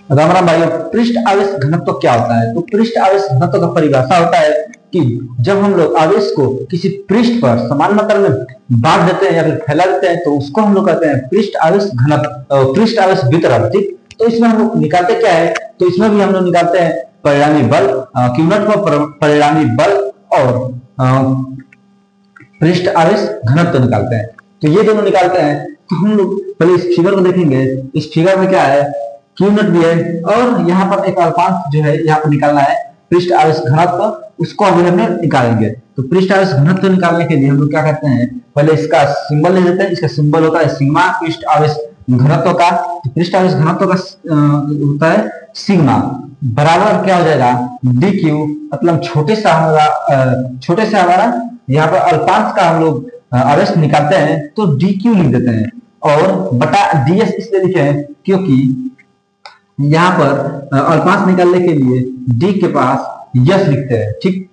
राम राम भाई। पृष्ठ आवेश घनत्व क्या होता है? तो पृष्ठ आवेश घनत्व का परिभाषा होता है कि जब हम लोग आवेश को किसी पृष्ठ पर समान मात्रा में बांट देते हैं या फिर फैला देते हैं तो उसको हम लोग कहते हैं पृष्ठ आवेश घनत्व, पृष्ठ आवेश वितरण। ठीक, तो इसमें हम लोग निकालते क्या है? तो इसमें भी हम लोग निकालते हैं परिणामी बल, q0 पर परिणामी बल और पृष्ठ आवेश घनत्व निकालते हैं। तो ये दोनों निकालते हैं। तो हम लोग पहले इस फिगर को देखेंगे। इस फिगर में क्या है? q0 भी है और यहाँ पर एक अल्पांक जो है यहाँ पर निकालना है पृष्ठ आवेश घनत्व, उसको अभी हमें निकालेंगे। तो पृष्ठ आवेश घनत्व निकालने के लिए हम लोग क्या करते हैं? पहले इसका सिंबल ले लेते हैं। इसका सिंबल होता है सिग्मा पृष्ठ आवेश घनत्व का। तो पृष्ठ आवेश घनत्व का होता है सिग्मा बराबर क्या हो जाएगा? dq, मतलब छोटे से हमारा यहाँ पर अल्पांश का हम लोग आवेश निकालते हैं तो dq लिख देते हैं और बटा ds इसलिए लिखे हैं क्योंकि यहाँ पर अल्पांश निकालने के लिए d के पास यस लिखते हैं। ठीक,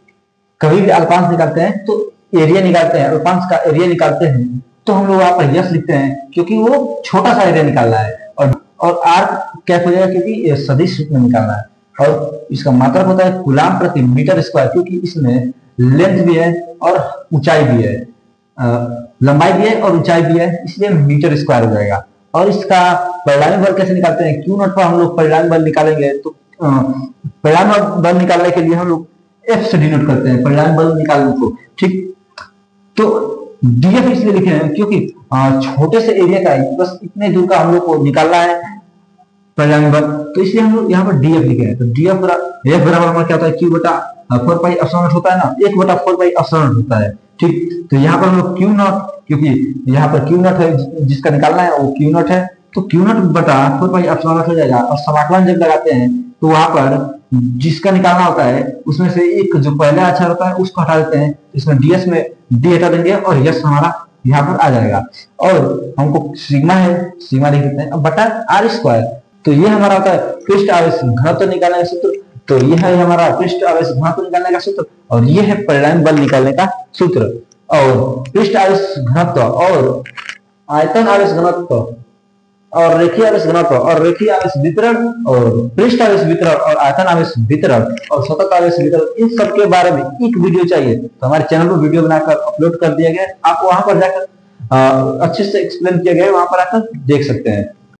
कभी भी अल्पांश निकालते हैं तो एरिया निकालते हैं, अल्पांश का एरिया निकालते हैं तो हम लोग यहाँ पर यस लिखते हैं क्योंकि वो छोटा सा एरिया निकालना है और आर क्या हो जाएगा क्योंकि सदिश रूप में निकालना है। और इसका मात्रक होता है कूलाम प्रति मीटर स्क्वायर, क्योंकि इसमें लेंथ भी है और ऊंचाई भी है, लंबाई भी है और ऊंचाई भी है, इसलिए मीटर स्क्वायर हो जाएगा। और इसका परिणामी बल कैसे निकालते हैं? q0 पर हम लोग परिणामी बल निकालेंगे तो परिणामी बल निकालने के लिए हम लोग f से डिनोट करते हैं परिणामी बल निकालने को। ठीक, तो df इसलिए लिखे हैं क्योंकि छोटे से एरिया का बस इतने दूर का हम लोग को निकालना है परिणामी बल, तो इसलिए हम लोग यहाँ पर df लिखे हैं। तो df बराबर हमारा क्या होता है? q बटा 4 पाई एप्सिलॉन होता है ना, 1 बटा 4 पाई एप्सिलॉन होता है। ठीक, तो यहाँ पर हम लोग q0, क्योंकि यहाँ पर q0 है जिसका निकालना है वो q0 है, तो q0 बटा 4 पाई एप्सिलॉन हो जाएगा। और समाकलन जब लगाते हैं तो वहां पर जिसका निकालना होता है उसमें से एक जो पहला अक्षर होता है उसको हटा देते हैं, इसमें ds में d हटा देंगे और यस हमारा यहाँ पर आ जाएगा। और हमको सिग्मा है, सिग्मा लिख देते हैं अब बटा r स्क्वायर। तो ये हमारा होता है पृष्ठ आवेश घनत्व निकालने का सूत्र। तो यह है हमारा पृष्ठ आवेश घनत्व निकालने का सूत्र और ये है परिणामी बल निकालने का सूत्र। और पृष्ठ आवेश घनत्व और आयतन आवेश घनत्व और रेखीय आवेश घनत्व और रेखीय आवेश वितरण और पृष्ठ आवेश वितरण और आयतन आवेश वितरण और सतत आवेश वितरण, इन सब के बारे में एक वीडियो चाहिए तो हमारे चैनल पर वीडियो बनाकर अपलोड कर दिया गया। आप वहां पर जाकर अच्छे से एक्सप्लेन किया गया है, वहां पर आकर देख सकते हैं।